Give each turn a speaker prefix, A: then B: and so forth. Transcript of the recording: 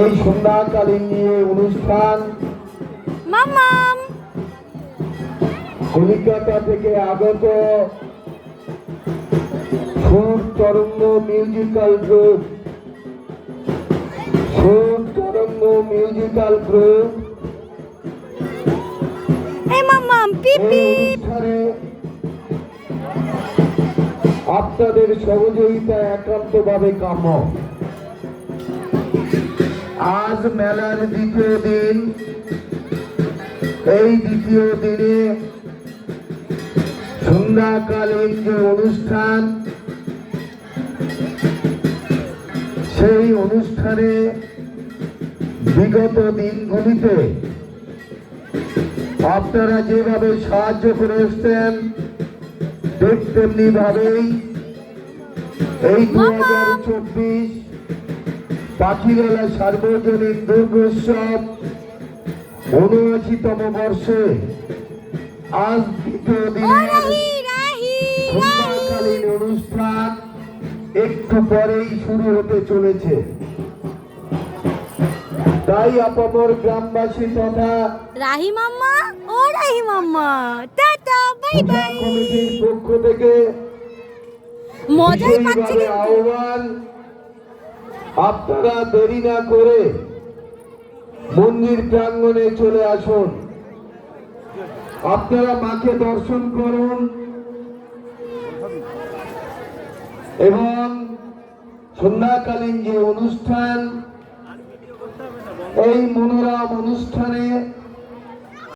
A: এই সন্ধ্যাকালীন নিয়ে অনুষ্ঠান
B: মামাম
A: কলিকাতা থেকে আগত সুর তরঙ্গ মিউজিক্যাল গ্রুপ
B: এই মামাম পিপি
A: অনুষ্ঠানে আপনাদের সহযোগিতা একান্তভাবে কাম্য। আজ মেলার দ্বিতীয় দিন। এই দ্বিতীয় দিনে সন্ধ্যাকালীন যে অনুষ্ঠান, সেই অনুষ্ঠানে বিগত দিনগুলিতে আপনারা যেভাবে সাহায্য করে এসছেন, ঠিক তেমনি ভাবেই এই 2024 পাখিরালা সার্বজনীন দুর্গোৎসব 79তম বর্ষে আজ দ্বিতীয় দিনের সন্ধ্যাকালীন অনুষ্ঠান একটু পরেই শুরু হতে চলেছে। তাই আপামর গ্রামবাসী তথা
B: রাহি মাম্মা ও রাহি মাম্মা টাটা বাই বাই
A: কমিটির পক্ষ থেকে
B: মজাই পাচ্ছি
A: বিশেষভাবে আহ্বান, আপনারা দেরি না করে মন্দির প্রাঙ্গণে চলে আসুন। আপনারা মাকে দর্শন করুন এবং সন্ধ্যাকালীন যে অনুষ্ঠান, এই মনোরম অনুষ্ঠানে